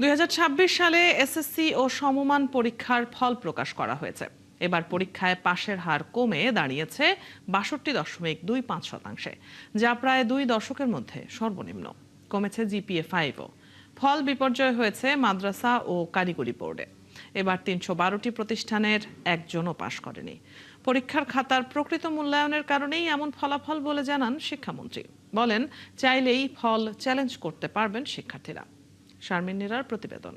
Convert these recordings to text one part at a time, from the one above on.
2026 সালে এসএসসি ও সমমান পরীক্ষার ফল প্রকাশ করা হয়েছে। এবার পরীক্ষায় পাশের হার কমে দাঁড়িয়েছে 62.25%, যা প্রায় 2 দশকের মধ্যে সর্বনিম্ন। কমেছে জিপিএ-5ও। ফল বিপর্যয় হয়েছে মাদ্রাসা ও কারিগরি বোর্ডে। এবার 312টি প্রতিষ্ঠানের একজনও পাশ করেনি। পরীক্ষার খাতার প্রকৃত মূল্যায়নের কারণেই এমন ফলাফল বলে জানান শিক্ষামন্ত্রী। বলেন, চাইলেই ফল চ্যালেঞ্জ করতে পারবেন শিক্ষার্থীরা। শারমিন নীরার প্রতিবেদন।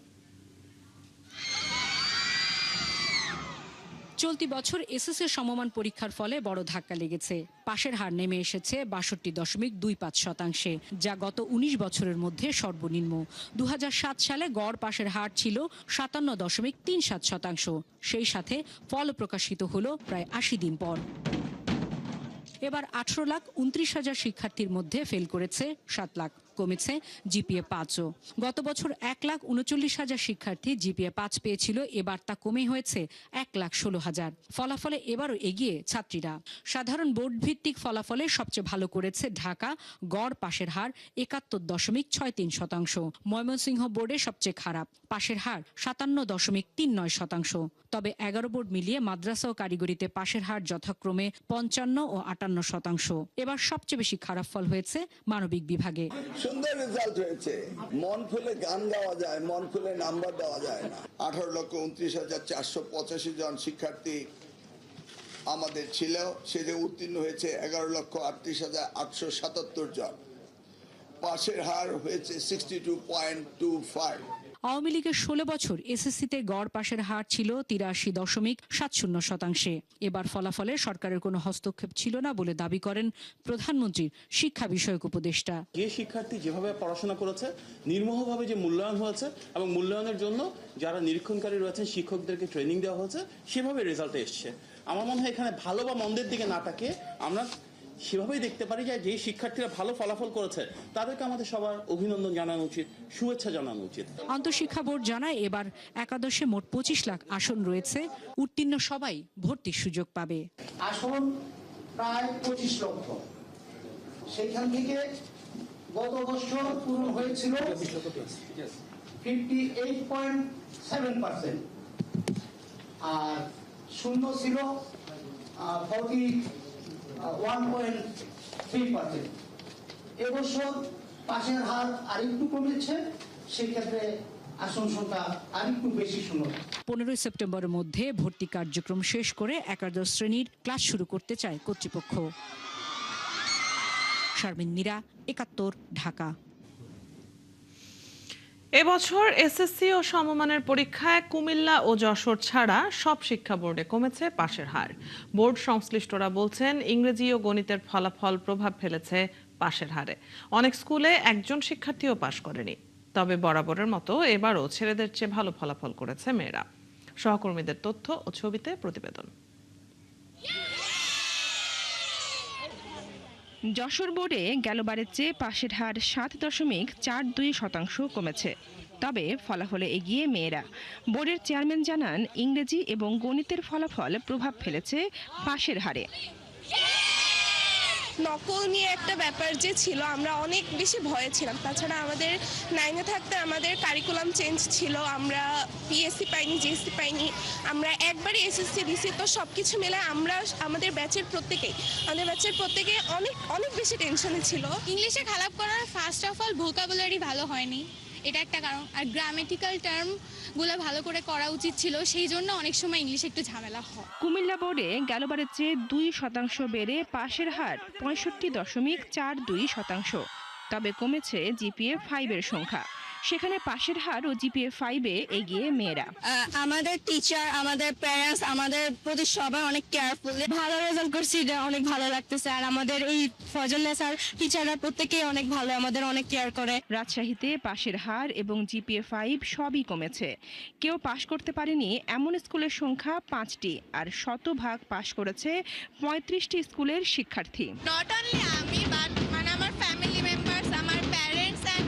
চলতি বছর এসএসসি সমমান পরীক্ষার ফলে বড় ধাক্কা লেগেছে। পাশের হার নেমে এসেছে 62.25%, যা গত 19 বছরের মধ্যে সর্বনিম্ন। 2007 সালে গড় পাশের হার ছিল 57.37%। সেই সাথে ফল প্রকাশিত হলো প্রায় 80 দিন পর। এবার 18,29,000 শিক্ষার্থীর মধ্যে ফেল করেছে 7 লাখ, কমেছে জিপিএ-5ও। গত বছর 1,39,000 শিক্ষার্থী জিপিএ-5 পেয়েছিল, এবার তা কমে হয়েছে 1,16,000। ফলাফলে এবারও এগিয়ে ছাত্রীরা। সাধারণ বোর্ড ভিত্তিক ফলাফলে সবচেয়ে ভালো করেছে ঢাকা, গড় পাশের হার 71.63%। ময়মনসিংহ বোর্ডে সবচেয়ে খারাপ, পাশের হার 57.39%। তবে 11 বোর্ড মিলিয়ে মাদ্রাসা ও কারিগরিতে পাশের হার যথাক্রমে 55 ও 58%। এবার সবচেয়ে বেশি খারাপ ফল হয়েছে মানবিক বিভাগে। সুন্দর রেজাল্ট হয়েছে। মন খুলে গান গাওয়া যায়, মন খুলে নাম্বার দেওয়া যায় না। 18,29,485 জন শিক্ষার্থী আমাদের ছিল, সেটা উত্তীর্ণ হয়েছে 11,38,877 জন। পাশের হার হয়েছে 62.25। আওয়ামী লীগের 16 বছর এসএসসিতে গড় পাশের হার ছিল 83.70%। এবার ফলাফলে সরকারের কোনো হস্তক্ষেপ ছিল না বলে দাবি করেন প্রধানমন্ত্রীর শিক্ষা বিষয়ক উপদেষ্টা। যে শিক্ষার্থী যেভাবে পড়াশোনা করেছে, নির্মোহভাবে যে মূল্যায়ন হয়েছে এবং মূল্যায়নের জন্য যারা নিরীক্ষণকারী রয়েছেন শিক্ষকদেরকে ট্রেনিং দেওয়া হয়েছে, সেভাবে রেজাল্টে এসছে। আমার মনে হয় এখানে ভালো বা মন্দের দিকে না তাকিয়ে আমরা সেভাবেই দেখতে পারি যে শিক্ষার্থীরা ভালো ফলাফল করেছে তাদেরকে আমাদের সবার অভিনন্দন জানানো উচিত, শুভেচ্ছা জানানো উচিত। আন্তঃশিক্ষা বোর্ড জানায়, এবার একাদশে মোট 25 লাখ আসন রয়েছে। উত্তীর্ণ সবাই ভর্তির সুযোগ পাবে। আসন প্রায় 25 লক্ষ। সেখান থেকে গত বছর পূরণ হয়েছিল 58.7%, আর শূন্য ছিল 41.3%। এবছর পাশের হার আরেকটু কমেছে, সেক্ষেত্রে আসন সংখ্যা আরেকটু বেশি শূন্য। 15 সেপ্টেম্বরের মধ্যে ভর্তি কার্যক্রম শেষ করে একাদশ শ্রেণীর ক্লাস শুরু করতে চায় কর্তৃপক্ষ। শারমিন নীরা, 71, ঢাকা। এবছর এসএসসি ও সমমানের পরীক্ষায় কুমিল্লা ও যশোর ছাড়া সব শিক্ষা বোর্ডে কমেছে পাশের হার। বোর্ড সংশ্লিষ্টরা বলছেন, ইংরেজি ও গণিতের ফলাফল প্রভাব ফেলেছে পাশের হারে। অনেক স্কুলে একজন শিক্ষার্থীও পাশ করেনি। তবে বরাবরের মতো এবারও ছেলেদের চেয়ে ভালো ফলাফল করেছে মেয়েরা। সহকর্মীদের তথ্য ও ছবিতে প্রতিবেদন। যশোর বোর্ডে গেলবারের চেয়ে পাশের হার 7.42% কমেছে। তবে ফলাফলে এগিয়ে মেয়েরা। বোর্ডের চেয়ারম্যান জানান, ইংরেজি এবং গণিতের ফলাফল প্রভাব ফেলেছে পাশের হারে। নকল নিয়ে একটা ব্যাপার যে ছিল, আমরা অনেক বেশি ভয়ে ছিলাম। তাছাড়া আমাদের 9-এ থাকতে আমাদের কারিকুলাম চেঞ্জ ছিল, আমরা পিএসসি পাইনি, জিএসসি পাইনি, আমরা একবারে এসএসসি দিছি। তো সব কিছু মিলে আমাদের ব্যাচের প্রত্যেকে অনেক বেশি টেনশনে ছিল। ইংলিশে খারাপ করার ফার্স্ট অফ অল ভোকাবুলারি ভালো হয়নি, এটা একটা কারণ। আর গ্রামেটিক্যাল টার্মগুলো ভালো করে করা উচিত ছিল, সেই জন্য অনেক সময় ইংলিশে একটু ঝামেলা হয়। কুমিল্লা বোর্ডে গেলবারের চেয়ে 2% বেড়ে পাশের হার 65.42%। তবে কমেছে জিপিএ-5 সংখ্যা। সেখানে পাশের হার ও জিপিএ-5 এগিয়ে মেয়েরা। আমাদের টিচার, আমাদের প্যারেন্টস, আমাদের প্রতি সবাই অনেক কেয়ারফুল। ভালো রেজাল্ট করছি, এটা অনেক ভালো লাগতেছে। আর আমাদের এই ফজল স্যার টিচাররা প্রত্যেকেই অনেক ভালো, আমাদের অনেক কেয়ার করে। রাজশাহীতে পাশের হার এবং জিপিএ-5 সবই কমেছে। কেউ পাশ করতে পারেনি এমন স্কুলের সংখ্যা 5টি, আর শতভাগ পাশ করেছে 35টি স্কুলের শিক্ষার্থী। নট অনলি আমি, বাট আমার ফ্যামিলি মেম্বার্স, আমার প্যারেন্টস এন্ড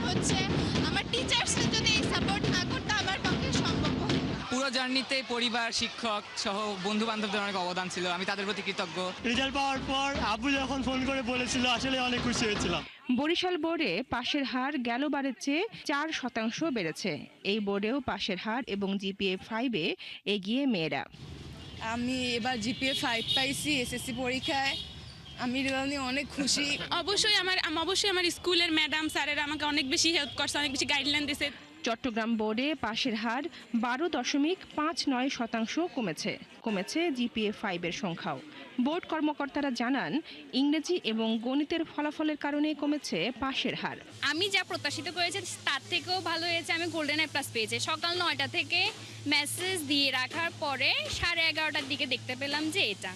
আমার টিচার্সরা যদি এই সাপোর্ট না করতে আমার পক্ষে সম্ভব হয়। পুরো জার্নিতে পরিবার, শিক্ষক সহ বন্ধু বান্ধবদের অনেক অবদান ছিল, আমি তাদের প্রতি কৃতজ্ঞ। রেজাল্ট পাওয়ার পর আব্বু যখন ফোন করে বলেছিল আসলে অনেক খুশি হয়েছিলাম। বরিশাল বোর্ডে পাশের হার গেলবারের চেয়ে 4% বেড়েছে। এই বোর্ডেও পাশের হার এবং জিপিএ 5-এ এগিয়ে মেয়েরা। আমি এবার জিপিএ 5 পাইছি এসএসসি পরীক্ষায়। আমি অনেক খুশি। অবশ্যই আমার স্কুলের ম্যাডাম স্যারেরা আমাকে অনেক বেশি হেল্প করছে, অনেক বেশি গাইডলাইন দিয়েছে। চট্টগ্রাম বোর্ডে পাশের হার 12.59% কমেছে জিপিএ 5-এর সংখ্যাও। বোর্ড কর্মকর্তারা জানান, ইংরেজি এবং গণিতের ফলাফলের কারণে কমেছে পাশের হার। আমি যা প্রত্যাশিত করেছি তার থেকেও ভালো হয়েছে। আমি গোল্ডেন এ প্লাস পেয়েছি। সকাল 9টা থেকে মেসেজ দিয়ে রাখার পরে 11:30টার দিকে দেখতে পেলাম যে এটা।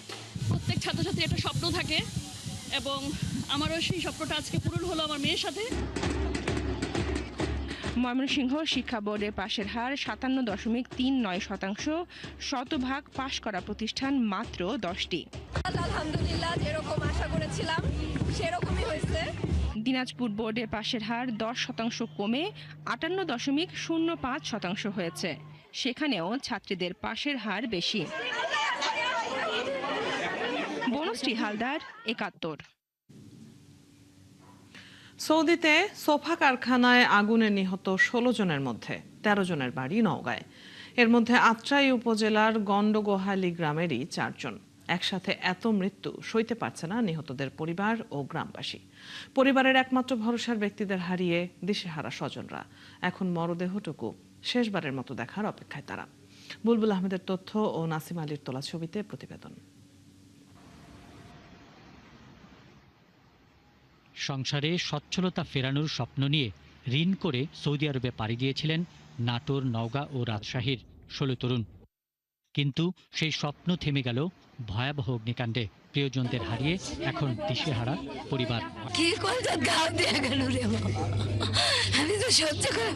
প্রত্যেক ছাত্রছাত্রীর একটা স্বপ্ন থাকে এবং আমারও সেই স্বপ্নটা আজকে পূরণ হলো আমার মেয়ের সাথে। ময়মনসিংহ শিক্ষা বোর্ডে পাশের হার 57.39%, শতভাগ পাশ করা প্রতিষ্ঠান মাত্র 10টি। আলহামদুলিল্লাহ, যেরকম আশা করেছিলাম সেরকমই হয়েছে। দিনাজপুর বোর্ডে পাশের হার 10% কমে 58.05% হয়েছে। সেখানেও ছাত্রীদের পাশের হার বেশি। বনশ্রী হালদার, 71। সৌদিতে সোফা কারখানায় আগুনে নিহত 16 জনের মধ্যে 13 জনের বাড়ি নওগাঁয়। এর মধ্যে আত্রাই উপজেলার গন্ডগোহালী গ্রামেরই 4 জন। একসাথে এত মৃত্যু সইতে পারছে না নিহতদের পরিবার ও গ্রামবাসী। পরিবারের একমাত্র ভরসার ব্যক্তিদের হারিয়ে দিশেহারা স্বজনরা। এখন মরদেহটুকু শেষবারের মতো দেখার অপেক্ষায় তারা। বুলবুল আহমেদের তথ্য ও নাসিম আলীর তোলা ছবিতে প্রতিবেদন। সংসারে সচ্ছলতা ফেরানোর স্বপ্ন নিয়ে ঋণ করে সৌদি আরবে পাড়ি দিয়েছিলেন নাটোর, নওগাঁ ও রাজশাহীর 16 তরুণ। কিন্তু সেই স্বপ্ন থেমে গেল ভয়াবহ অগ্নিকাণ্ডে। প্রিয়জনদের হারিয়ে এখন দিশেহারা পরিবার। কি করতে গাও দিয়ে গেল রে বাবা, আমি তো সহ্য করে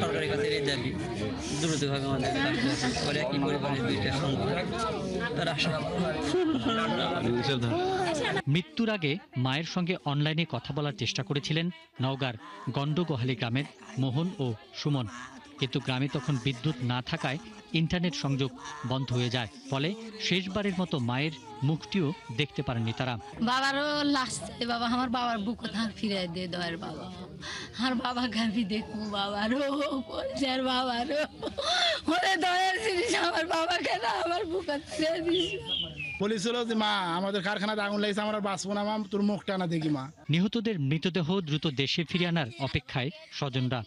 সরকারের কাছে এই দাবি দ্রুতভাবে আমাদের করে কি পরিবারের দুইটা মৃত্যুর আগে মায়ের সঙ্গে অনলাইনে কথা বলার চেষ্টা করেছিলেন নওগাঁর গন্ডগোহালী গ্রামের মোহন ও সুমন। কিন্তু গ্রামে তখন বিদ্যুৎ না থাকায় ইন্টারনেট সংযোগ বন্ধ হয়ে যায়। ফলে শেষবারের মতো মায়ের মুখটিও দেখতে পারেননি তারা। বাবারও লাস্ট, বাবা আমার বাবার বুক কোথাও ফিরে দিয়ে দয়ের বাবা, আর বাবাকে আমি দেখবো, বাবারও পয়সার বাবারও ওরে দয়ের জিনিস আমার বাবাকে না আমার বুক ফিরে দিস। বলেছিল যে মা আমাদের কারখানাতে আগুন লেগেছে, আমরা বাঁচবো না মা, তোর মুখটা না দেখি মা। নিহতদের মৃতদেহ দ্রুত দেশে ফিরিয়ে আনার অপেক্ষায় স্বজনরা।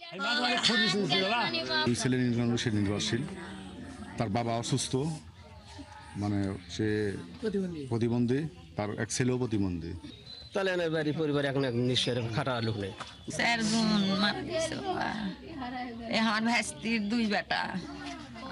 দুই ছেলে নির্ভরশীল, তার বাবা অসুস্থ, মানে সে প্রতিবন্ধী, তার এক ছেলেও প্রতিবন্ধী। তাহলে বাড়ি পরিবার এখন নিশ্চয় খাটা লোক নেই। 4 জন মারা গেছে। আমার ভাস্তির 2 বেটা,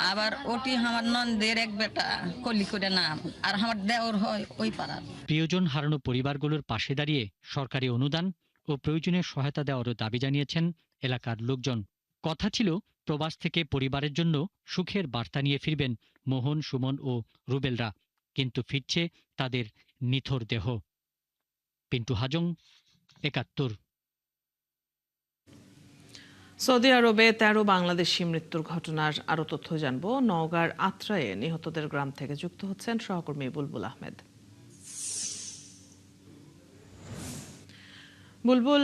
আবার ওটি আমার নন্দের 1 বেটা, কলি করে নাম, আর আমার দেওর হয় ওই পাড়ার। প্রিয়জন হারানো পরিবারগুলোর পাশে দাঁড়িয়ে সরকারি অনুদান ও প্রয়োজনীয় সহায়তা দেওয়ারও দাবি জানিয়েছেন এলাকার লোকজন। কথা ছিল প্রবাস থেকে পরিবারের জন্য সুখের বার্তা নিয়ে ফিরবেন মোহন, সুমন ও রুবেলরা, কিন্তু ফিরছে তাদের নিথর দেহ। পিন্টু হাজং, 71। সৌদি আরবে 13 বাংলাদেশি মৃত্যুর ঘটনার আরো তথ্য জানবো। নওগাঁর আত্রায়ে নিহতদের গ্রাম থেকে যুক্ত হচ্ছেন সহকর্মী বুলবুল আহমেদ। বুলবুল,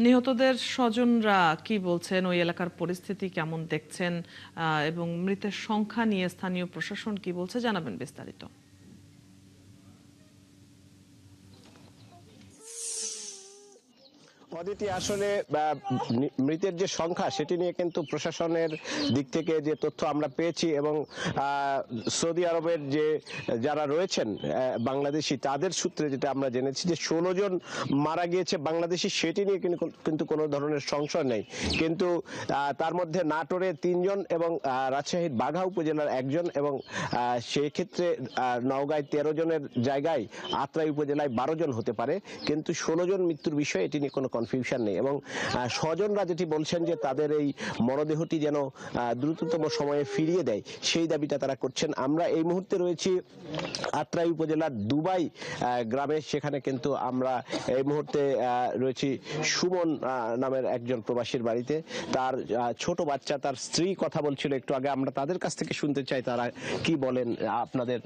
নিহতদের স্বজনরা কি বলছেন, ওই এলাকার পরিস্থিতি কেমন দেখছেন এবং মৃতের সংখ্যা নিয়ে স্থানীয় প্রশাসন কি বলছে, জানাবেন বিস্তারিত। অদিতি, আসলে মৃতের যে সংখ্যা সেটি নিয়ে কিন্তু প্রশাসনের দিক থেকে যে তথ্য আমরা পেয়েছি এবং সৌদি আরবের যে যারা রয়েছেন বাংলাদেশি, তাদের সূত্রে যেটা আমরা জেনেছি যে 16 জন মারা গিয়েছে বাংলাদেশি, সেটি নিয়ে কিন্তু কোনো ধরনের সংশয় নেই। কিন্তু তার মধ্যে নাটোরে 3 জন এবং রাজশাহীর বাঘা উপজেলার 1 জন এবং সেই ক্ষেত্রে নওগাঁয় 13 জনের জায়গায় আত্রাই উপজেলায় 12 জন হতে পারে। কিন্তু 16 জন মৃত্যুর বিষয়ে এটি নিয়ে কোনো কনফিউশন নেই। এবং স্বজনরা যেটি বলছেন যে তাদের এই মরদেহটি যেন দ্রুততম সময়ে ফিরিয়ে দেয়, সেই দাবিটা তারা করছেন। আমরা এই মুহূর্তে রয়েছি আত্রাই উপজেলার দুবাই গ্রামে, সেখানে কিন্তু আমরা এই মুহূর্তে রয়েছি সুমন নামের একজন প্রবাসীর বাড়িতে। তার ছোট বাচ্চা, তার স্ত্রী কথা বলছিল একটু আগে, আমরা তাদের কাছ থেকে শুনতে চাই তারা কি বলেন। আপনাদের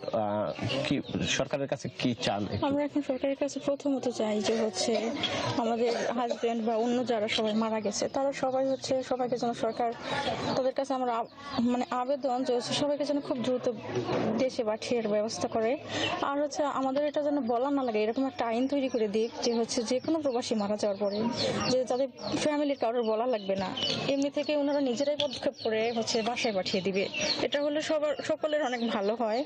কি সরকারের কাছে কি চান? আমরা এখন সরকারের কাছে প্রথমত চাই যে হচ্ছে আমাদের হাজবেন্ড বা অন্য যারা সবাই মারা গেছে তারা সবাই হচ্ছে সবাইকে যেন সরকার, তাদের কাছে আমরা মানে আবেদন যে হচ্ছে সবাইকে যেন খুব দ্রুত দেশে পাঠিয়ে ব্যবস্থা করে। আর হচ্ছে আমাদের এটা যেন বলা না লাগে, এরকম একটা আইন তৈরি করে দিক যে হচ্ছে যে কোনো প্রবাসী মারা যাওয়ার পরে যে তাদের ফ্যামিলির কারোর বলা লাগবে না, এমনি থেকে ওনারা নিজেরাই পদক্ষেপ করে হচ্ছে বাসায় পাঠিয়ে দিবে। এটা হলে সকলের অনেক ভালো হয়।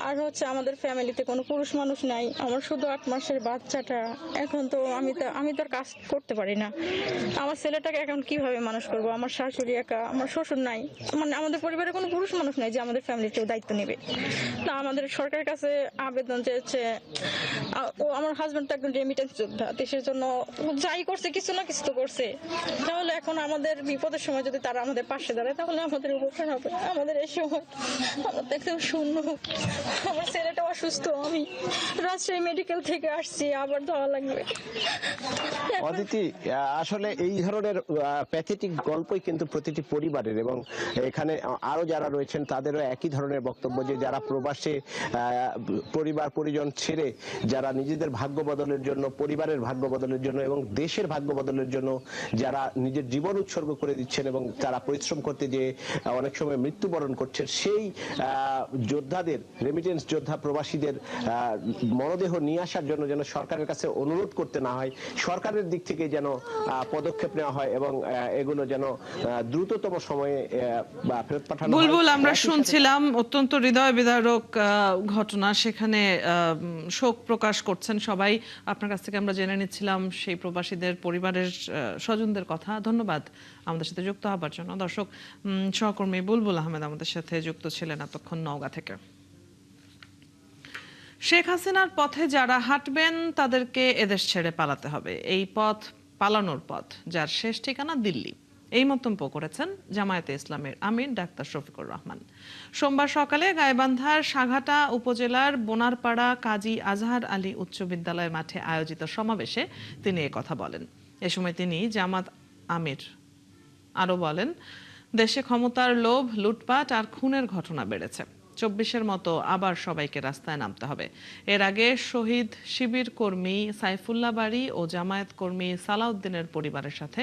আর হচ্ছে আমাদের ফ্যামিলিতে কোনো পুরুষ মানুষ নাই, আমার শুধু 8 মাসের বাচ্চাটা। এখন তো আমি তো আর কাজ করতে পারি না, আমার ছেলেটাকে এখন কিভাবে মানুষ করব? আমার শাশুড়ি একা, আমার শ্বশুর নাই, মানে আমাদের পরিবারে কোনো পুরুষ মানুষ নাই যে আমাদের ফ্যামিলির কেউ দায়িত্ব নেবে। না, আমাদের সরকারের কাছে আবেদন যে হচ্ছে আমার হাজবেন্ড তো একজন রেমিটেন্স যোদ্ধা, দেশের জন্য যাই করছে কিছু না কিছু তো করছে, তাহলে এখন আমাদের বিপদের সময় যদি তারা আমাদের পাশে দাঁড়ায় তাহলে আমাদের উপকার হবে। আমাদের এই সময় আমরা তো একদম শূন্য, আমার ছেলেটা অসুস্থ, আমি রাজশাহী মেডিকেল থেকে আসছি, আবার দেওয়া লাগবে। অদিতি, আসলে এই ধরনের প্যাথেটিক গল্পই কিন্তু প্রতিটি পরিবারের, এবং এখানে আরো যারা রয়েছেন তাদেরও একই ধরনের বক্তব্য যে যারা প্রবাসে পরিবার পরিজন ছেড়ে যারা নিজেদের ভাগ্য বদলের জন্য, পরিবারের ভাগ্য বদলের জন্য এবং দেশের ভাগ্য বদলের জন্য যারা নিজের জীবন উৎসর্গ করে দিচ্ছেন এবং তারা পরিশ্রম করতে যে অনেক সময় মৃত্যুবরণ করছেন, সেই যোদ্ধাদের, রেমিটেন্স যোদ্ধা প্রবাসীদের মরদেহ নিয়ে আসার জন্য যেন সরকারের কাছে অনুরোধ করতে না হয়, সরকারের দিক থেকে যেন পদক্ষেপ নেওয়া হয় এবং এগুলো যেন দ্রুততম সময়ে ফেরত পাঠানো হয়। বুলবুল, আমরা শুনছিলাম অত্যন্ত হৃদয় বিদারক ঘটনা, সেখানে শোক প্রকাশ করছেন সবাই। আপনার কাছ থেকে আমরা জেনে নিচ্ছিলাম সেই প্রবাসীদের পরিবারের স্বজনদের কথা। ধন্যবাদ আমাদের সাথে যুক্ত হবার জন্য। দর্শক, সহকর্মী বুলবুল আহমেদ আমাদের সাথে যুক্ত ছিলেন এতক্ষণ নওগাঁ থেকে। শেখ হাসিনার পথে যারা হাঁটবেন তাদেরকে এদেশ ছেড়ে পালাতে হবে। এই পথ পালানোর পথ, যার শেষ ঠিকানা দিল্লি। এই মন্তব্য করেছেন জামায়াতে ইসলামের আমির ডাক্তার শফিকুর রহমান। সোমবার সকালে গাইবান্ধার সাঘাটা উপজেলার বোনারপাড়া কাজী আজহার আলী উচ্চ বিদ্যালয় মাঠে আয়োজিত সমাবেশে তিনি কথা বলেন। এ সময় তিনি জামাত আমির আরো বলেন, দেশে ক্ষমতার লোভ, লুটপাট আর খুনের ঘটনা বেড়েছে। 24-এর মতো আবার সবাইকে রাস্তায় নামতে হবে। এর আগে শহীদ শিবির কর্মী সাইফুল্লাহ বাড়ি ও জামায়াত কর্মী সালাউদ্দিনের পরিবারের সাথে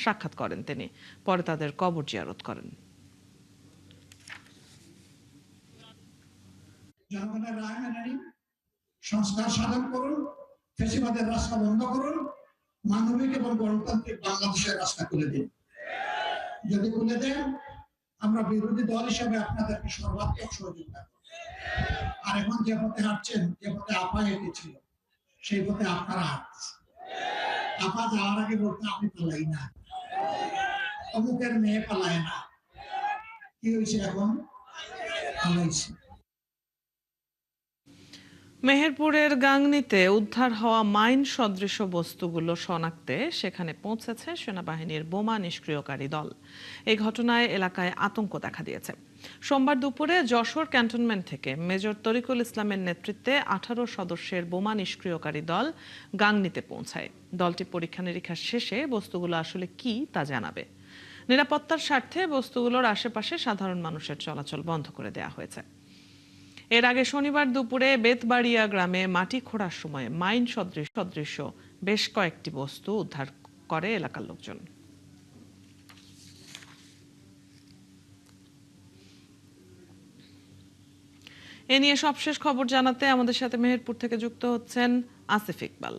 সাক্ষাৎ করেন তিনি। পরে তাদের কবর জিয়ারত করেন। জনগণের রায় মেনে নিন, সংস্কার সাধন করুন, ফ্যাসিবাদের রাস্তা বন্ধ করুন, মানবিক এবং গণতান্ত্রিক বাংলাদেশের রাস্তা খুলে দিন। যদি খুলে দেন, আমরা বিরোধী দল হিসেবে আপনাদেরকে সর্বাত্মক সহযোগিতা করব। আর এখন যে পথে হাঁটছেন, যে পথে আপা হেঁটেছিল, সেই পথে আপনারা হাঁটছেন। আপা যাওয়ার আগে বলতে আমি পালাই না, অমুকের মেয়ে পালায় না, কি হয়েছে এখন? পালাইছে। মেহেরপুরের গাংনীতে উদ্ধার হওয়া মাইন সদৃশ বস্তুগুলো শনাক্তে সেখানে পৌঁছেছে সেনাবাহিনীর বোমা নিষ্ক্রিয়কারী দল। এই ঘটনায় এলাকায় আতঙ্ক দেখা দিয়েছে। সোমবার দুপুরে যশোর ক্যান্টনমেন্ট থেকে মেজর তরিকুল ইসলামের নেতৃত্বে 18 সদস্যের বোমা নিষ্ক্রিয়কারী দল গাংনীতে পৌঁছায়। দলটি পরীক্ষা নিরীক্ষা শেষে বস্তুগুলো আসলে কি তা জানাবে। নিরাপত্তার স্বার্থে বস্তুগুলোর আশেপাশে সাধারণ মানুষের চলাচল বন্ধ করে দেওয়া হয়েছে। এর আগে শনিবার দুপুরে বেতবাড়িয়া গ্রামে মাটি খোঁড়ার সময় মাইন সদৃশ বেশ কয়েকটি বস্তু উদ্ধার করে এলাকার লোকজন। এ নিয়ে সবশেষ খবর জানাতে আমাদের সাথে মেহেরপুর থেকে যুক্ত হচ্ছেন আসিফ ইকবাল।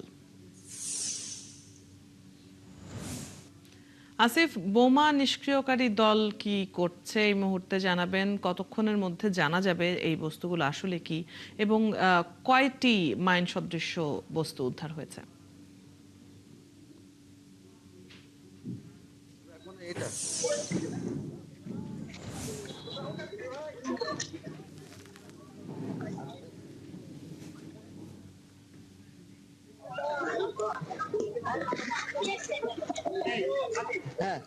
আসিফ, বোমা নিষ্ক্রিয়কারী দল কি করছে এই মুহূর্তে জানাবেন? কতক্ষণের মধ্যে জানা যাবে এই বস্তুগুলো আসলে কি, এবং কয়টি মাইন সদৃশ বস্তু উদ্ধার হয়েছে? হ্যাঁ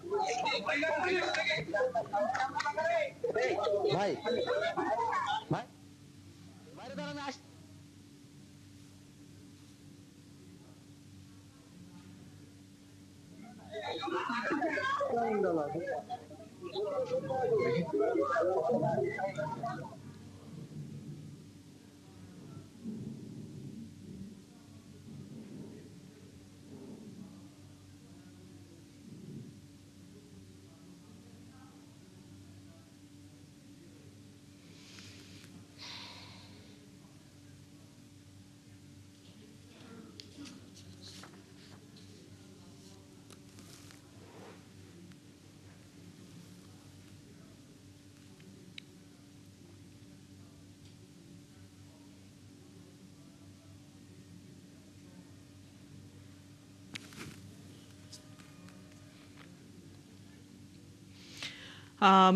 ভাই ভাই বাইরে দাঁড়ান আস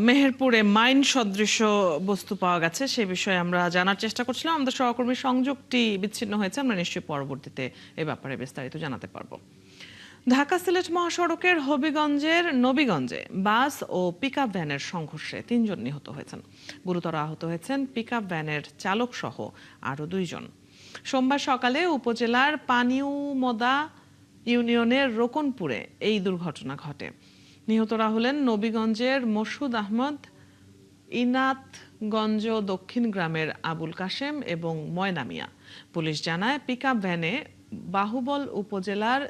মেহেরপুরে মাইন সদৃশ বস্তু পাওয়া গেছে সে বিষয়ে আমরা জানার চেষ্টা করছিলাম। আমাদের সহকর্মী সংযোগটি বিচ্ছিন্ন হয়েছে, আমরা নিশ্চয়ই পরবর্তীতে এ ব্যাপারে বিস্তারিত জানাতে পারবো। ঢাকা সিলেট মহাসড়কের হবিগঞ্জের নবীগঞ্জে বাস ও পিকআপ ভ্যানের সংঘর্ষে ৩ জন নিহত হয়েছেন। গুরুতর আহত হয়েছেন পিকআপ ভ্যানের চালক সহ আরও 2 জন। সোমবার সকালে উপজেলার পানিউমদা ইউনিয়নের রোকনপুরে এই দুর্ঘটনা ঘটে। নিহতরা হলেন নবীগঞ্জের মসুদ আহমদ, ইনাতগঞ্জ দক্ষিণ গ্রামের আবুল কাশেম এবং ময়না মিয়া। পুলিশ জানায় পিকআপ ভ্যানে বাহুবল উপজেলার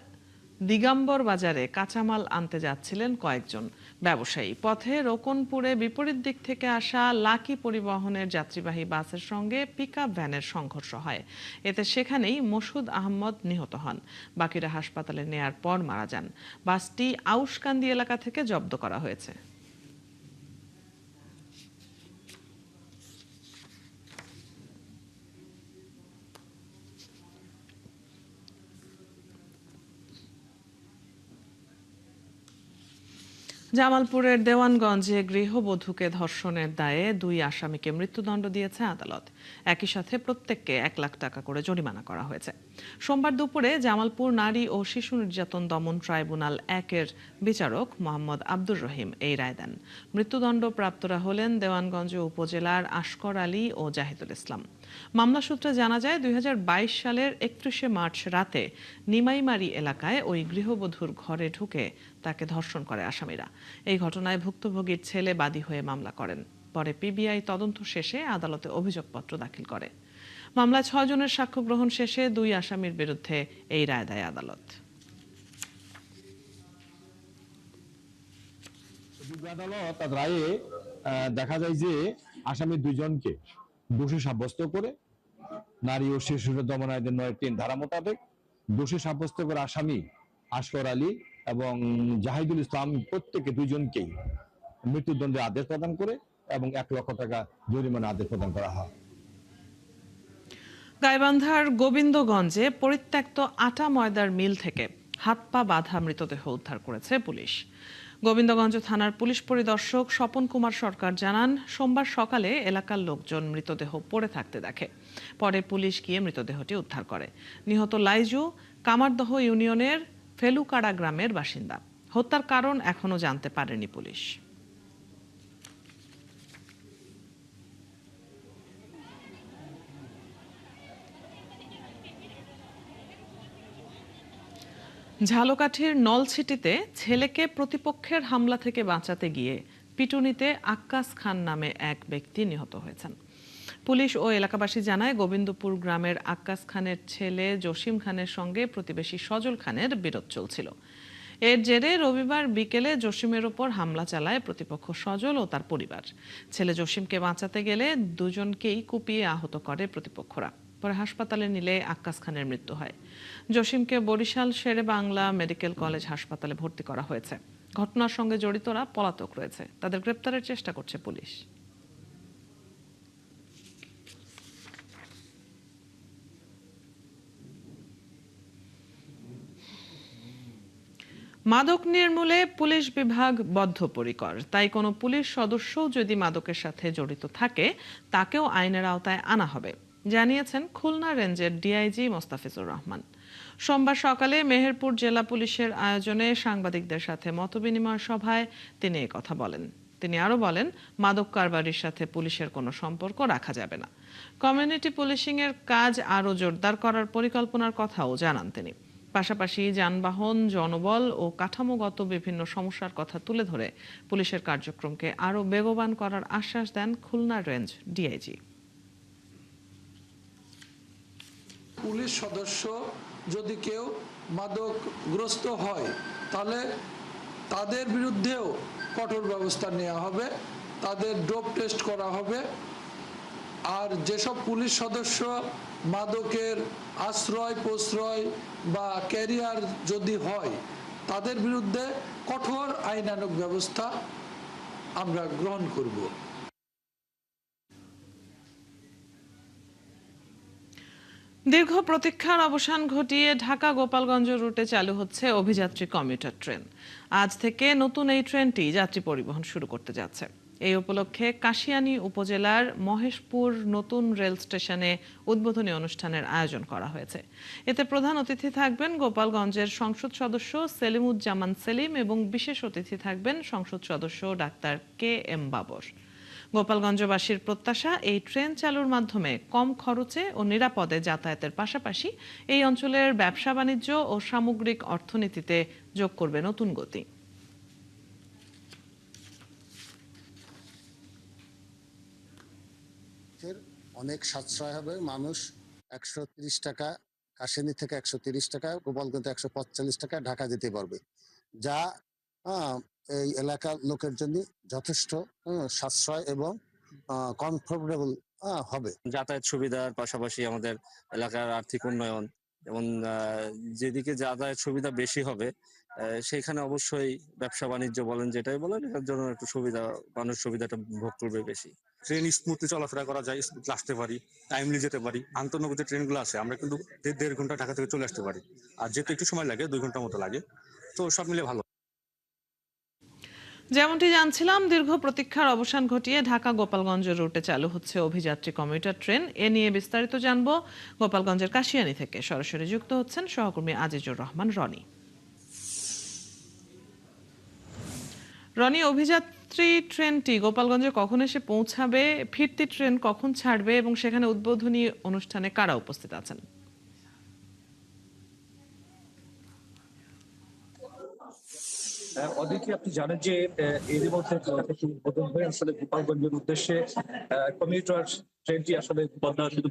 দিগাম্বর বাজারে কাঁচামাল আনতে যাচ্ছিলেন কয়েকজন ব্যবসায়ী। পথে রোকনপুরে বিপরীত দিক থেকে আসা লাকি পরিবহনের যাত্রীবাহী বাসের সঙ্গে পিকআপ ভ্যানের সংঘর্ষ হয়। এতে সেখানেই মসুদ আহমদ নিহত হন। বাকিরা হাসপাতালে নেয়ার পর মারা যান। বাসটি আউশকান্দি এলাকা থেকে জব্দ করা হয়েছে। জামালপুরের দেওয়ানগঞ্জে গৃহবধূকে ধর্ষণের দায়ে 2 আসামিকে মৃত্যুদণ্ড দিয়েছে আদালত। একই সাথে প্রত্যেককে 1 লাখ টাকা করে জরিমানা করা হয়েছে। সোমবার দুপুরে জামালপুর নারী ও শিশু নির্যাতন দমন ট্রাইব্যুনাল 1-এর বিচারক মোহাম্মদ আব্দুর রহিম এই রায় দেন। মৃত্যুদণ্ড প্রাপ্তরা হলেন দেওয়ানগঞ্জ উপজেলার আশকর আলী ও জাহিদুল ইসলাম। মামলা সূত্রে জানা যায় 2022 সালের 31শে মার্চ রাতে নিমাইমারি এলাকায় ওই গৃহবধূর ঘরে ঢুকে তাকে ধর্ষণ করে আসামিরা। এই ঘটনায় ভুক্তভোগীর ছেলে বাদী হয়ে মামলা করেন। পরে পিবিআই তদন্ত শেষে আদালতে অভিযোগপত্র দাখিল করে। মামলায় 6 জনের সাক্ষ্য গ্রহণ শেষে 2 আসামির বিরুদ্ধে এই রায় দেয় আদালত। আদালত রায়ে দেখা যায় যে আসামি 2 জনকে দোষী সাব্যস্ত করে নারী ও শিশু দমন আইনের 9-3 ধারা মোতাবেক দোষী সাব্যস্ত করে আসামি আশকর আলী এবং জাহিদুল ইসলাম প্রত্যেকে 2 জনকেই মৃত্যুদণ্ডের আদেশ প্রদান করে এবং 1 লক্ষ টাকা জরিমানা আদেশ প্রদান করা হয়। গাইবান্ধার গোবিন্দগঞ্জে পরিত্যক্ত আটা ময়দার মিল থেকে হাত পা বাঁধা মৃতদেহ উদ্ধার করেছে পুলিশ। গোবিন্দগঞ্জ থানার পুলিশ পরিদর্শক স্বপন কুমার সরকার জানান, সোমবার সকালে এলাকার লোকজন মৃতদেহ পড়ে থাকতে দেখে। পরে পুলিশ গিয়ে মৃতদেহটি উদ্ধার করে। নিহত লাইজু কামারদহ ইউনিয়নের ফেলুকাড়া গ্রামের বাসিন্দা। হত্যার কারণ এখনো জানতে পারেনি পুলিশ। ঝালকাঠির নলছিটিতে ছেলেকে প্রতিপক্ষের হামলা থেকে বাঁচাতে গিয়ে পিটুনিতে আক্কাস খান নামে এক ব্যক্তি নিহত হয়েছেন। পুলিশ ও এলাকাবাসী জানায়, গোবিন্দপুর গ্রামের আক্কাস খানের ছেলে জসিম খানের সঙ্গে প্রতিবেশী সজল খানের বিরোধ চলছিল। এর জেরে রবিবার বিকেলে জসিমের ওপর হামলা চালায় প্রতিপক্ষ সজল ও তার পরিবার। ছেলে জসিমকে বাঁচাতে গেলে 2 জনকেই কুপিয়ে আহত করে প্রতিপক্ষরা। পরে হাসপাতালে নিলে আক্কাস খানের মৃত্যু হয়। জসিমকে বরিশাল শেরে বাংলা মেডিকেল কলেজ হাসপাতালে ভর্তি করা হয়েছে। ঘটনার সঙ্গে জড়িতরা পলাতক রয়েছে, তাদের গ্রেপ্তারের চেষ্টা করছে পুলিশ। মাদক নির্মূলে পুলিশ বিভাগ বদ্ধপরিকর। তাই কোনো পুলিশ সদস্য যদি মাদকের সাথে জড়িত থাকে তাকেও আইনের আওতায় আনা হবে, জানিয়েছেন খুলনা রেঞ্জের ডিআইজি মোস্তাফিজুর রহমান। সোমবার সকালে মেহেরপুর জেলা পুলিশের আয়োজনে সাংবাদিকদের সাথে মতবিনিময় সভায় তিনি এই কথা বলেন। তিনি আরো বলেন, মাদক কারবারির সাথে পুলিশের কোনো সম্পর্ক রাখা যাবে না। কমিউনিটি পুলিশিং এর কাজ আরো জোরদার করার পরিকল্পনার কথাও জানান তিনি। পাশাপাশি যানবাহন, জনবল ও কাঠামোগত বিভিন্ন সমস্যার কথা তুলে ধরে পুলিশের কার্যক্রমকে আরো বেগবান করার আশ্বাস দেন খুলনা রেঞ্জ ডিআইজি। পুলিশ সদস্য যদি কেউ মাদকগ্রস্ত হয় তাহলে তাদের বিরুদ্ধেও কঠোর ব্যবস্থা নেওয়া হবে, তাদের ডোপ টেস্ট করা হবে। আর যেসব পুলিশ সদস্য মাদকের আশ্রয় প্রশ্রয় বা ক্যারিয়ার যদি হয় তাদের বিরুদ্ধে কঠোর আইনানুগ ব্যবস্থা আমরা গ্রহণ করব। দীর্ঘ প্রতীক্ষার অবসান ঘটিয়ে ঢাকা গোপালগঞ্জ রুটে চালু হচ্ছে অভিযাত্রী কমিউটার ট্রেন। আজ থেকে নতুন এই ট্রেনটি যাত্রী পরিবহন শুরু করতে যাচ্ছে। এই উপলক্ষে কাশিয়ানী উপজেলার মহেশপুর নতুন রেল স্টেশনে উদ্বোধনী অনুষ্ঠানের আয়োজন করা হয়েছে। এতে প্রধান অতিথি থাকবেন গোপালগঞ্জের সংসদ সদস্য সেলিমুজ্জামান সেলিম এবং বিশেষ অতিথি থাকবেন সংসদ সদস্য ডাক্তার KM বাবর। গোপালগঞ্জবাসীর প্রত্যাশা, এই ট্রেন চালুর মাধ্যমে কম খরচে ও নিরাপদে যাতায়াতের পাশাপাশি এই অঞ্চলের ব্যবসা বাণিজ্য ও সামগ্রিক অর্থনীতিতে যোগ করবে নতুন গতি। অনেক সাশ্রয় হবে। মানুষ 130 টাকা কাশিয়ানী থেকে 130 টাকা, গোপালগঞ্জে 145 টাকা ঢাকা যেতে পারবে, যা এই এলাকার লোকের জন্য যথেষ্ট সাশ্রয় এবং কমফোর্টেবল হবে। যাতায়াত সুবিধার পাশাপাশি আমাদের এলাকার আর্থিক উন্নয়ন, যেমন যেদিকে যাতায়াত সুবিধা বেশি হবে সেইখানে অবশ্যই ব্যবসা বাণিজ্য বলেন যেটাই বলেন এর জন্য একটু সুবিধা, মানুষ সুবিধাটা ভোগ করবে বেশি। ট্রেন স্মুথলি চলাফেরা করা যায়, স্মুথলি আসতে পারি, টাইমলি যেতে পারি। আন্তনগর যে ট্রেনগুলো আছে আমরা কিন্তু 1.5 ঘন্টা ঢাকা থেকে চলে আসতে পারি, আর যেতে একটু সময় লাগে 2 ঘন্টার মতো লাগে, তো সব মিলে ভালো। যেমনটি জানছিলাম, দীর্ঘ প্রতীক্ষার অবসান ঘটিয়ে ঢাকা গোপালগঞ্জ রুটে চালু হচ্ছে অভিযাত্রী কমিউটার ট্রেন। এ নিয়ে বিস্তারিত জানবো গোপালগঞ্জের কাশিয়ানী থেকে। সরাসরি যুক্ত হচ্ছেন সহকর্মী আজিজুর রহমান রনি। রনি, অভিযাত্রী ট্রেনটি গোপালগঞ্জে কখন এসে পৌঁছাবে, ফিরতি ট্রেন কখন ছাড়বে এবং সেখানে উদ্বোধনী অনুষ্ঠানে কারা উপস্থিত আছেন? অদিতি, আপনি জানেন যে এর মধ্যে উদ্বোধন হয়ে আসলে গোপালগঞ্জের উদ্দেশ্যে কমিউটার ট্রেনটি আসলে বন্দর শুধু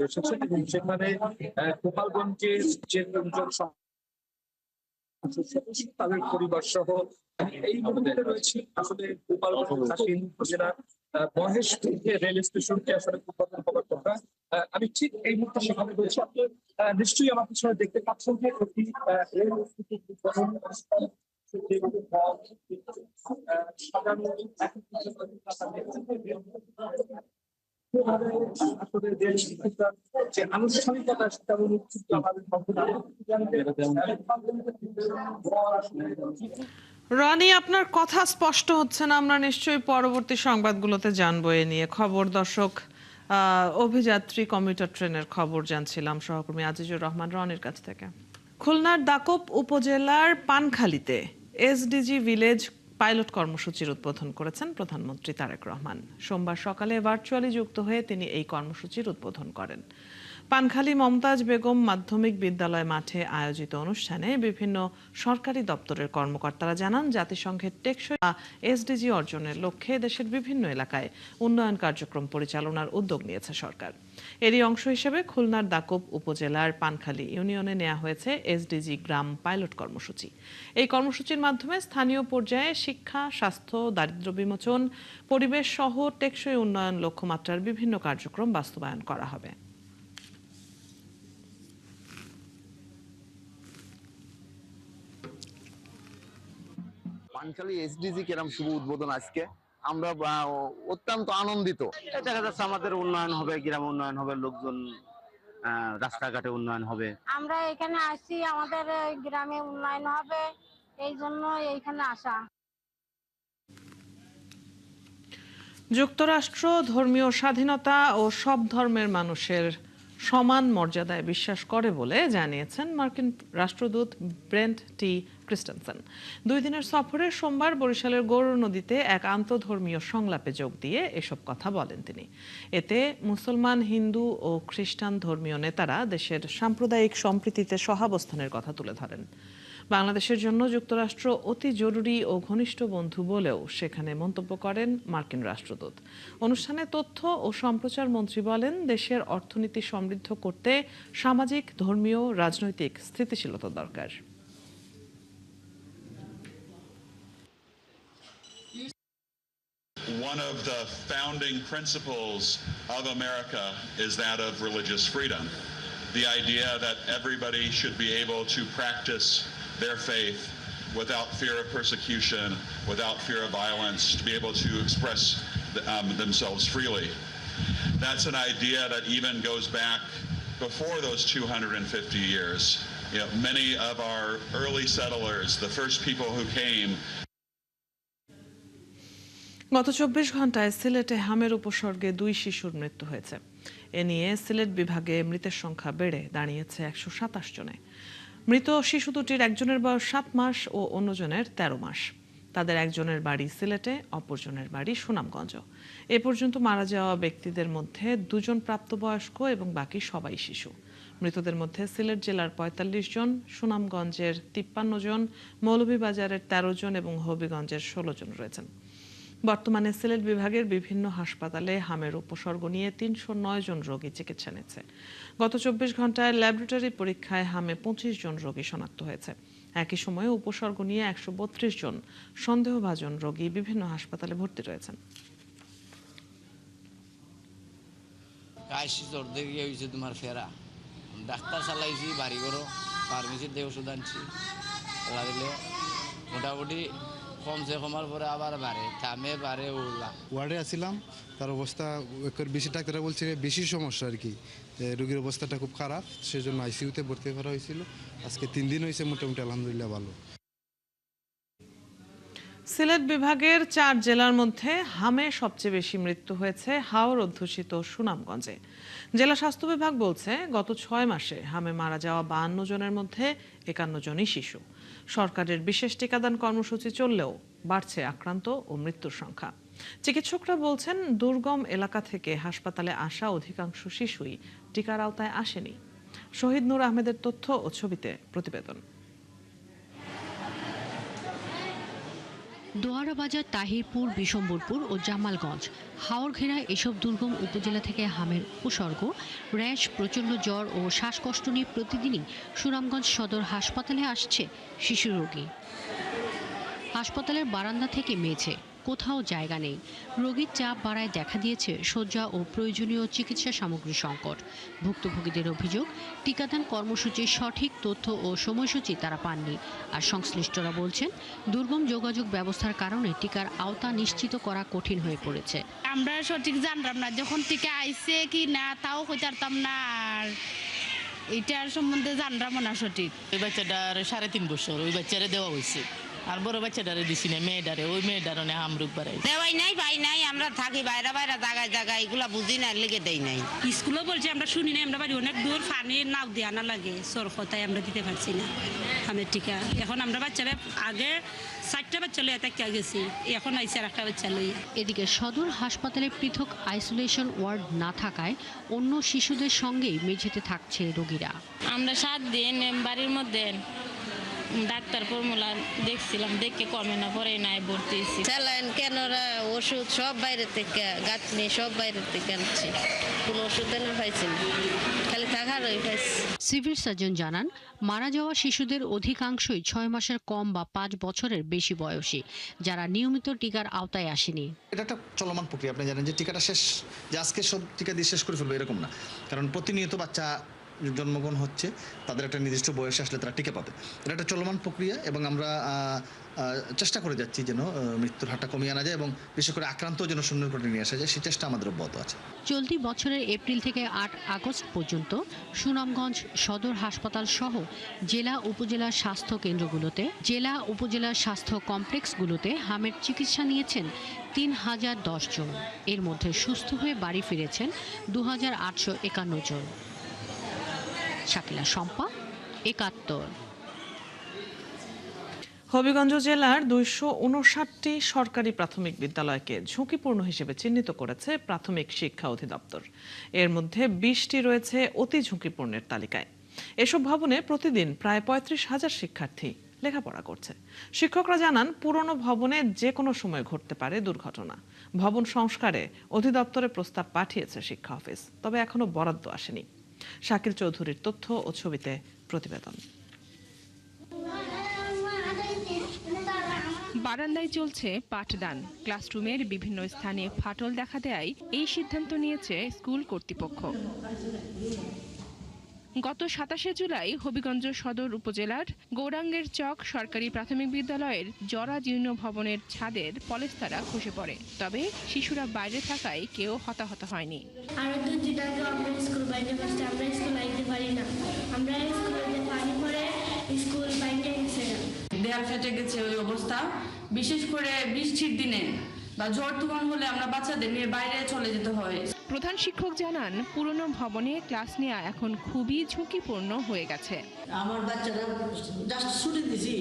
এসেছে এবং সেখানে গোপালগঞ্জের যে তাদের পরিবার সহ এই মুহূর্তে রয়েছে আসলে গোপালগঞ্জ কাশিয়ানী উপজেলার মহেশপুর রেল স্টেশনটি আসলে উদ্বোধন হবার কথা। আমি ঠিক এই মুহূর্তে সেখানে রয়েছি। আপনি নিশ্চয়ই আমার পিছনে দেখতে পাচ্ছেন যে একটি রেল উদ্বোধন আনুষ্ঠানিকতা তেমন রনি, আপনার কথা স্পষ্ট হচ্ছে না। আমরা নিশ্চয়ই পরবর্তী সংবাদগুলোতে জানবো এ নিয়ে খবর। দর্শক, অভিযাত্রী কমিউটার ট্রেনের খবর জানছিলাম সহকর্মী আজিজুর রহমান রনির কাছ থেকে। খুলনার দাকপ উপজেলার পানখালীতে এসডিজি ভিলেজ পাইলট কর্মসূচির উদ্বোধন করেছেন প্রধানমন্ত্রী তারেক রহমান। সোমবার সকালে ভার্চুয়ালি যুক্ত হয়ে তিনি এই কর্মসূচির উদ্বোধন করেন। পানখালী মমতাজ বেগম মাধ্যমিক বিদ্যালয় মাঠে আয়োজিত অনুষ্ঠানে বিভিন্ন সরকারি দপ্তরের কর্মকর্তারা জানান, জাতিসংঘের টেকসই এসডিজি অর্জনের লক্ষ্যে দেশের বিভিন্ন এলাকায় উন্নয়ন কার্যক্রম পরিচালনার উদ্যোগ নিয়েছে সরকার। এরই অংশ হিসেবে খুলনার দাকপ উপজেলার পানখালী ইউনিয়নে নেওয়া হয়েছে এসডিজি গ্রাম পাইলট কর্মসূচি। এই কর্মসূচির মাধ্যমে স্থানীয় পর্যায়ে শিক্ষা, স্বাস্থ্য, দারিদ্র্য বিমোচন, পরিবেশ সহ টেকসই উন্নয়ন লক্ষ্যমাত্রার বিভিন্ন কার্যক্রম বাস্তবায়ন করা হবে। পানখালী এসডিজি কেরাম শুভ উদ্বোধন আজকে, আমরা অত্যন্ত আনন্দিত। দেখা যাচ্ছে আমাদের উন্নয়ন হবে, গ্রাম উন্নয়ন হবে, লোকজন রাস্তাঘাটে উন্নয়ন হবে। আমরা এখানে আসি, আমাদের গ্রামে উন্নয়ন হবে, এই জন্য এইখানে আসা। যুক্তরাষ্ট্র ধর্মীয় স্বাধীনতা ও সব ধর্মের মানুষের সমান মর্যাদায় বিশ্বাস করে বলে জানিয়েছেন মার্কিন রাষ্ট্রদূত ব্রেন্ট টি ক্রিস্টেনসেন। 2 দিনের সফরে সোমবার বরিশালের গৌর নদীতে এক আন্তধর্মীয় সংলাপে যোগ দিয়ে এসব কথা বলেন তিনি। এতে মুসলমান, হিন্দু ও খ্রিস্টান ধর্মীয় নেতারা দেশের সাম্প্রদায়িক সম্প্রীতিতে সহাবস্থানের কথা তুলে ধরেন। বাংলাদেশের জন্য যুক্তরাষ্ট্র অতি জরুরি ও ঘনিষ্ঠ বন্ধু বলেও সেখানে মন্তব্য করেন মার্কিন রাষ্ট্রদূত। অনুষ্ঠানে তথ্য ও সম্প্রচার মন্ত্রী বলেন, দেশের অর্থনীতি সমৃদ্ধ করতে সামাজিক, ধর্মীয়, রাজনৈতিক স্থিতিশীলতা দরকার। One of the founding principles of America is that of religious freedom. The idea that everybody should be able to practice their faith without fear of persecution, without fear of violence, to be able to express themselves freely. That's an idea that even goes back before those 250 years. You know, many of our early settlers, the first people who came, গত 24 ঘন্টায় সিলেটে হামের উপসর্গে 2 শিশুর মৃত্যু হয়েছে। এ নিয়ে সিলেট বিভাগে মৃতের সংখ্যা বেড়ে দাঁড়িয়েছে 127 জনে। মৃত শিশু দুটির একজনের বয়স 7 মাস ও অন্যজনের 13 মাস। তাদের একজনের বাড়ি সিলেটে, অপরজনের বাড়ি সুনামগঞ্জ। এ পর্যন্ত মারা যাওয়া ব্যক্তিদের মধ্যে 2 জন প্রাপ্তবয়স্ক এবং বাকি সবাই শিশু। মৃতদের মধ্যে সিলেট জেলার 45 জন, সুনামগঞ্জের 53 জন, মৌলভীবাজারের 13 জন এবং হবিগঞ্জের 16 জন রয়েছেন। বর্তমানে সিলেট বিভাগের বিভিন্ন হাসপাতালে হামের উপসর্গ নিয়ে 309 জন রোগী চিকিৎসা নিচ্ছে। গত 24 ঘন্টায় ল্যাবরেটরি পরীক্ষায় হামে 25 জন রোগী শনাক্ত হয়েছে। একই সময়ে উপসর্গ নিয়ে 132 জন সন্দেহভাজন রোগী বিভিন্ন হাসপাতালে ভর্তি রয়েছেন। তোমার ফেরা ডাক্তার চালাইছি, বাড়ি করো, ফার্মেসির দিয়ে ওষুধ আনছি, মোটামুটি কমছে, কমার পরে আবার বাড়ে, থামে, বাড়ে, ওলা। ওয়ার্ডে আসছিলাম, তার অবস্থা বেশি, ডাক্তাররা বলছে বেশি সমস্যা আর কি, রোগীর অবস্থাটা খুব খারাপ, সেজন্য আইসিইউতে ভর্তি করা হয়েছিল। আজকে 3 দিন হয়েছে, মোটামুটি আলহামদুলিল্লাহ ভালো। সিলেট বিভাগের 4 জেলার মধ্যে হামে সবচেয়ে বেশি মৃত্যু হয়েছে হাওর অধ্যুষিত সুনামগঞ্জে। জেলা স্বাস্থ্য বিভাগ বলছে, গত 6 মাসে হামে মারা যাওয়া 52 জনের মধ্যে 51 জনই শিশু। সরকারের বিশেষ টিকাদান কর্মসূচি চললেও বাড়ছে আক্রান্ত ও মৃত্যুর সংখ্যা। চিকিৎসকরা বলছেন, দুর্গম এলাকা থেকে হাসপাতালে আসা অধিকাংশ শিশুই টিকার আওতায় আসেনি। শহীদ নূর আহমেদের তথ্য ও ছবিতে প্রতিবেদন। দোয়ারাবাজার, তাহিরপুর, বিশম্বরপুর ও জামালগঞ্জ, হাওর ঘেরা এসব দুর্গম উপজেলা থেকে হামের উপসর্গ, র্যাশ, প্রচণ্ড জ্বর ও শ্বাসকষ্ট নিয়ে প্রতিদিনই সুনামগঞ্জ সদর হাসপাতালে আসছে শিশু রোগী। হাসপাতালের বারান্দা থেকে মেঝে, কোথাও জায়গা নেই। রোগীর চাপ বাড়ায় দেখা দিয়েছে শয্যা ও প্রয়োজনীয় চিকিৎসা সামগ্রী সংকট। ভুক্তভোগীদের অভিযোগ, টিকাদান কর্মসূচির সঠিক তথ্য ও সময়সূচি তারা পাননি। আর সংশ্লিষ্টরা বলছেন, দুর্গম যোগাযোগ ব্যবস্থার কারণে টিকার আওতা নিশ্চিত করা কঠিন হয়ে পড়েছে। আমরা সঠিক জানতাম না, যখন টিকা আইছে কি না তাও কইতারতাম না, আর এটার সম্বন্ধে জানলাম না সঠিক। ওই বাচ্চাটার 3.5 বছর, ওই বাচ্চারে দেওয়া হয়েছে, আর বড় বাচ্চাটারে দিছি না, মেয়েটারে, ওই মেয়েটার হামরুক বাড়াই দেওয়াই নাই, পাই নাই। আমরা থাকি বাইরে বাইরে জায়গায় জায়গায়, এগুলা বুঝি না, লেগে দেয় নাই। স্কুলে বলছে, আমরা শুনি না, আমরা বাড়ি অনেক দূর, পানি নাও দিয়ে আনা লাগে, সর কথায় আমরা দিতে পারছি না আমের টিকা। এখন আমরা বাচ্চারা আগে 4টা বাচ্চা লইয়া তাকিয়া গেছি, এখন আইসে আর একটা বাচ্চা লইয়া। এদিকে সদর হাসপাতালে পৃথক আইসোলেশন ওয়ার্ড না থাকায় অন্য শিশুদের সঙ্গেই মেঝেতে থাকছে রোগীরা। আমরা 7 দিন বাড়ির মধ্যে ডাক্তার ফর্মুলা দেখছিলাম, দেখে কমে না, পরে নাই ভর্তি হয়েছি। স্যালাইন, ক্যানোরা, ওষুধ সব বাইরে থেকে, গাঁথনি সব বাইরে থেকে আনছি, কোনো ওষুধ না পাইছি না, খালি থাকার ওই পাইছি। সিভিল সার্জন জানান, মারা যাওয়া শিশুদের অধিকাংশই 6 মাসের কম বা 5 বছরের বেশি বয়সী, যারা নিয়মিত টিকার আওতায় আসেনি। এটা একটা চলমান প্রক্রিয়া। আপনি জানেন যে টিকাটা শেষ, যে আজকে সব টিকা দিয়ে শেষ করে ফেলবো এরকম না, কারণ প্রতিনিয়ত বাচ্চা জন্মগ্রহণ হচ্ছে, তাদের একটা নির্দিষ্ট বয়সে আসলে তারা টিকা পাবে। এটা একটা চলমান প্রক্রিয়া এবং আমরা চেষ্টা করে যাচ্ছি যেন মৃত্যুর হারটা কমিয়ে আনা যায় এবং বিশেষ করে আক্রান্ত যেন শূন্যের কোটে নিয়ে আসা যায়, সেই চেষ্টা আমাদের অব্যাহত আছে। চলতি বছরের এপ্রিল থেকে 8 আগস্ট পর্যন্ত সুনামগঞ্জ সদর হাসপাতাল সহ জেলা উপজেলা স্বাস্থ্য কেন্দ্রগুলোতে, জেলা উপজেলা স্বাস্থ্য কমপ্লেক্সগুলোতে হামের চিকিৎসা নিয়েছেন 3010 জন। এর মধ্যে সুস্থ হয়ে বাড়ি ফিরেছেন 2851 জন। শাকিলা শম্পা, একাত্তর। হবিগঞ্জ জেলার 259টি সরকারি প্রাথমিক বিদ্যালয়কে ঝুঁকিপূর্ণ হিসেবে চিহ্নিত করেছে প্রাথমিক শিক্ষা অধিদপ্তর। এর মধ্যে 20টি রয়েছে অতি ঝুঁকিপূর্ণের তালিকায়। এসব ভবনে প্রতিদিন প্রায় 35,000 শিক্ষার্থী লেখাপড়া করছে। শিক্ষকরা জানান, পুরনো ভবনে যে কোনো সময় ঘটতে পারে দুর্ঘটনা। ভবন সংস্কারে অধিদপ্তরে প্রস্তাব পাঠিয়েছে শিক্ষা অফিস, তবে এখনো বরাদ্দ আসেনি। শাকিল চৌধুরীর তথ্য ও ছবিতে প্রতিবেদন। বারান্দায় চলছে পাঠদান। ক্লাসরুমের বিভিন্ন স্থানে ফাটল দেখা দেয় এই সিদ্ধান্ত নিয়েছে স্কুল কর্তৃপক্ষ। গত 27 জুলাই হবিগঞ্জ সদর উপজেলার গৌরাঙ্গের চক সরকারি প্রাথমিক বিদ্যালয়ের জরাজীর্ণ ভবনের ছাদের পলেস্তারা খসে পড়ে। তবে শিশুরা বাইরে থাকায় কেউ হতাহত হয়নি। আরো 2 দিন আগে আমরা স্কুল বাইরে বসে আমরা স্কুল আইতে পারি না। আমরা স্কুলে পানি পড়ে স্কুল বাইরে গেছে। দেয়াল ফেটে গেছে ওই অবস্থা। বিশেষ করে বৃষ্টির দিনে বা ঝড় তুফান হলে আমরা বাচ্চাদের নিয়ে বাইরে চলে যেতে হয়। প্রধান শিক্ষক জানান, পুরনো ভবনে ক্লাস নেওয়া এখন খুবই ঝুঁকিপূর্ণ হয়ে গেছে। আমার বাচ্চারা জাস্ট ছুটি দিছি,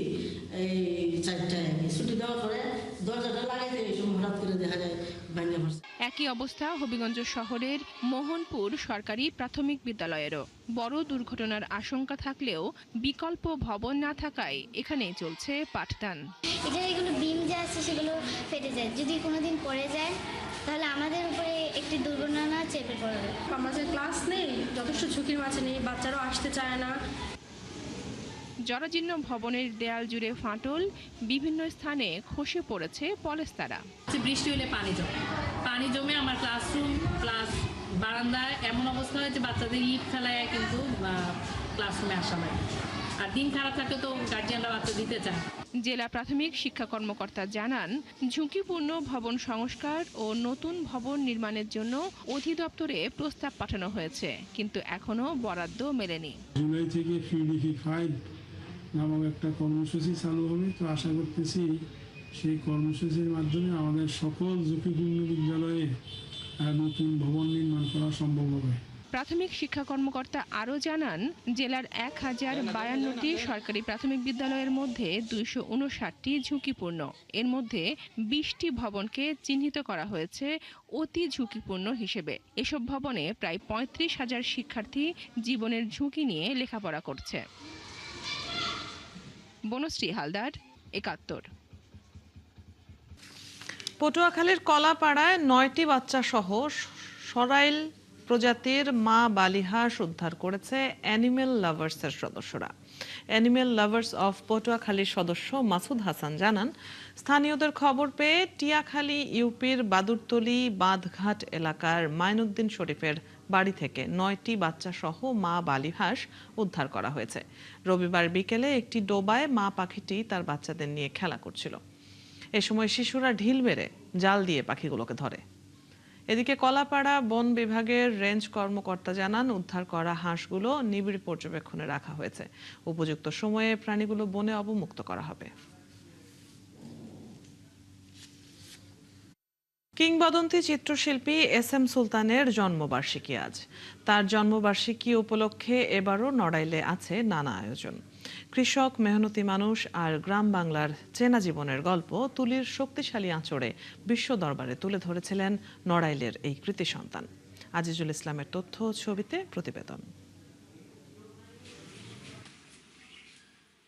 এই 4টায় ছুটি দেওয়ার পরে দরজাটা লাগাইতে হঠাৎ করে দেখা যায় বাইরে পড়ছে। একই অবস্থা হবিগঞ্জ শহরের মোহনপুর সরকারি প্রাথমিক বিদ্যালয়েরও। বড় দুর্ঘটনার আশঙ্কা থাকলেও বিকল্প ভবন না থাকায় এখানে চলছে পাঠদান। এগুলো বিম যে আছে সেগুলো ফেটে যায়, যদি কোনোদিন পড়ে যায় তাহলে আমাদের উপরে একটি দুর্ঘটনা চেপে পড়বে। আমাদের ক্লাস নেই, যথেষ্ট ঝুঁকির মাঝে নেই, বাচ্চারাও আসতে চায় না। জরাজীর্ণ ভবনের দেয়াল জুড়ে ফাটল, বিভিন্ন স্থানে খসে পড়েছে পলেস্তারা। বৃষ্টি হলে পানি জমে আমার ক্লাসরুম প্লাস বারান্দায় এমন অবস্থা হয়েছে বাচ্চাদের ইট ফেলায় কিন্তু ক্লাসরুমে আসা হয়। আর দিন খারাপ থাকলে তো গার্জিয়ানরা বাচ্চা দিতে চায়। জেলা প্রাথমিক শিক্ষা কর্মকর্তা জানান, ঝুঁকিপূর্ণ ভবন সংস্কার ও নতুন ভবন নির্মাণের জন্য অধিদপ্তরে প্রস্তাব পাঠানো হয়েছে, কিন্তু এখনো বরাদ্দ মেলেনি। জুলাই থেকে PDP 5 নামক একটা কর্মসূচি চালু হবে। তো আশা করতেছি সেই কর্মসূচির মাধ্যমে আমাদের সকল ঝুঁকিপূর্ণ বিদ্যালয়ে নতুন ভবন নির্মাণ করা সম্ভব হবে। প্রাথমিক শিক্ষা কর্মকর্তা আরও জানান, জেলার 1052টি সরকারি প্রাথমিক বিদ্যালয়ের মধ্যে 259টি ঝুঁকিপূর্ণ। এর মধ্যে 20টি ভবনকে চিহ্নিত করা হয়েছে অতি ঝুঁকিপূর্ণ হিসেবে। এসব ভবনে প্রায় 35,000 শিক্ষার্থী জীবনের ঝুঁকি নিয়ে লেখাপড়া করছে। বনশ্রী হালদার, একাত্তর। পটুয়াখালীর কলাপাড়ায় 9টি বাচ্চা সহ সরাইল প্রজাতির মা বালিহাঁস উদ্ধার করেছে অ্যানিমেল লাভার্সের সদস্যরা। অ্যানিমেল লাভার্স অফ পটুয়াখালীর সদস্য মাসুদ হাসান জানান, স্থানীয়দের খবর পেয়ে টিয়াখালী ইউপির বাদুরতলী বাঁধঘাট এলাকার মাইনুদ্দিন শরীফের বাড়ি থেকে 9টি বাচ্চা সহ মা বালিহাঁস উদ্ধার করা হয়েছে। রবিবার বিকেলে একটি ডোবায় মা পাখিটি তার বাচ্চাদের নিয়ে খেলা করছিল। এ সময় শিশুরা ঢিল মেরে জাল দিয়ে পাখিগুলোকে ধরে। এদিকে কলাপাড়া বন বিভাগের রেঞ্জ কর্মকর্তা জানান, উদ্ধার করা হাঁসগুলো নিবিড় পর্যবেক্ষণে রাখা হয়েছে। উপযুক্ত সময়ে প্রাণীগুলো বনে অবমুক্ত করা হবে। কিংবদন্তি চিত্রশিল্পী SM সুলতানের জন্মবার্ষিকী আজ। তার জন্মবার্ষিকী উপলক্ষে এবারও নড়াইলে আছে নানা আয়োজন। কৃষক, মেহনতি মানুষ আর গ্রাম বাংলার চেনা জীবনের গল্প তুলির শক্তিশালী আঁচড়ে বিশ্ব দরবারে তুলে ধরেছিলেন নড়াইলের এই কৃতি সন্তান। আজিজুল ইসলামের তথ্য ছবিতে প্রতিবেদন।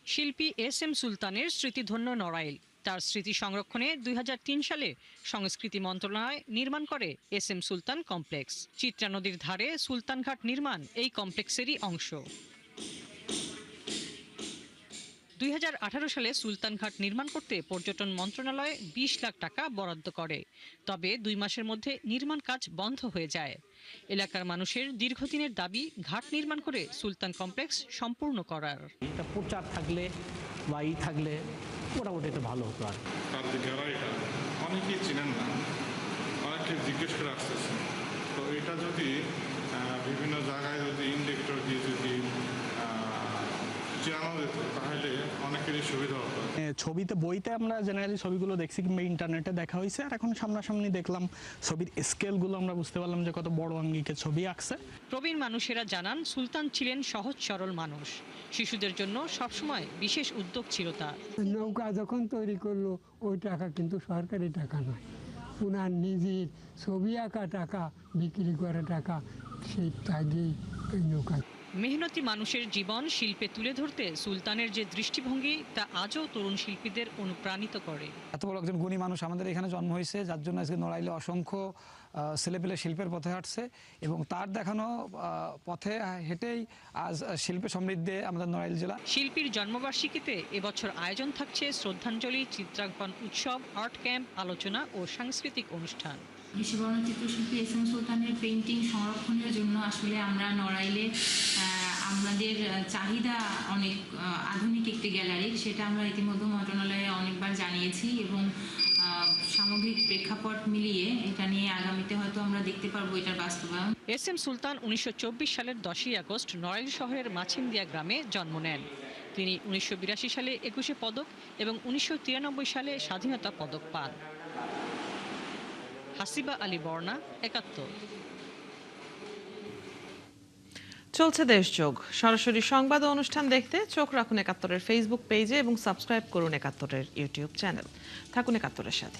শিল্পী SM সুলতানের স্মৃতিধন্য নড়াইল। তার স্মৃতি সংরক্ষণে 2003 সালে সংস্কৃতি মন্ত্রণালয় নির্মাণ করে SM সুলতান কমপ্লেক্স। চিত্রা নদীর ধারে সুলতানঘাট নির্মাণ এই কমপ্লেক্সেরই অংশ। 2018 সালে সুলতানঘাট নির্মাণ করতে পর্যটন মন্ত্রণালয় 20 লাখ টাকা বরাদ্দ করে। তবে 2 মাসের মধ্যে নির্মাণ কাজ বন্ধ হয়ে যায়। এলাকার মানুষের দীর্ঘদিনের দাবি ঘাট নির্মাণ করে সুলতান কমপ্লেক্স সম্পূর্ণ করার। এটা প্রচার থাকলে বা থাকলে মোটামুটি এটা ভালো হতো। আর তার যে গ্যালারিটা অনেকেই চিনেন না, অনেকে জিজ্ঞেস করে আসতেছে। তো এটা যদি বিভিন্ন জায়গায় যদি ইন্ডেক্টর দিয়ে যদি জানানো যেত তাহলে অনেকেরই সুবিধা হতো। ছবিতে বইতে আমরা জেনারেলি ছবিগুলো দেখছি কিংবা ইন্টারনেটে দেখা হয়েছে, আর এখন সামনাসামনি দেখলাম ছবির স্কেলগুলো আমরা বুঝতে পারলাম যে কত বড় আঙ্গিকে ছবি আঁকছে। প্রবীণ মানুষেরা জানান সুলতান ছিলেন সহজ সরল মানুষ। শিশুদের জন্য সবসময় বিশেষ উদ্যোগ ছিল তার। নৌকা যখন তৈরি করলো ওই টাকা কিন্তু সরকারি টাকা নয়, ওনার নিজের ছবি আঁকা টাকা, বিক্রি করা টাকা, সেই তাগেই এই নৌকা। মেহনতি মানুষের জীবন শিল্পে তুলে ধরতে সুলতানের যে দৃষ্টিভঙ্গি তা আজও তরুণ শিল্পীদের অনুপ্রাণিত করে। এত বড় একজন গুণী মানুষ আমাদের এখানে জন্ম হয়েছে, যার জন্য আজকে নড়াইলে অসংখ্য ছেলেপেলে শিল্পের পথে হাঁটছে এবং তার দেখানো পথে হেঁটেই আজ শিল্পে সমৃদ্ধে আমাদের নড়াইল জেলা। শিল্পীর জন্মবার্ষিকীতে এবছর আয়োজন থাকছে শ্রদ্ধাঞ্জলি, চিত্রাঙ্কন উৎসব, আর্ট ক্যাম্প, আলোচনা ও সাংস্কৃতিক অনুষ্ঠান। বিশ্ববরণ্য চিত্রশিল্পী এস এম সুলতানের পেইন্টিং সংরক্ষণের জন্য আসলে আমরা নড়াইলে আমাদের চাহিদা অনেক আধুনিক একটি গ্যালারি, সেটা আমরা ইতিমধ্যে মন্ত্রণালয়ে অনেকবার জানিয়েছি এবং সামগ্রিক প্রেক্ষাপট মিলিয়ে এটা নিয়ে আগামীতে হয়তো আমরা দেখতে পারবো এটার বাস্তবায়ন। এস এম সুলতান 1924 সালের 10ই আগস্ট নড়াইল শহরের মাছিন্দিয়া গ্রামে জন্ম নেন। তিনি 1982 সালে 21শে পদক এবং 1993 সালে স্বাধীনতা পদক পান। হাসিবা আলী বর্ণা, 71। চলছে দেশযোগ। সরাসরি সংবাদ ও অনুষ্ঠান দেখতে চোখ রাখুন 71-এর ফেসবুক পেজে এবং সাবস্ক্রাইব করুন 71-এর ইউটিউব চ্যানেল। থাকুন 71-এর সাথে।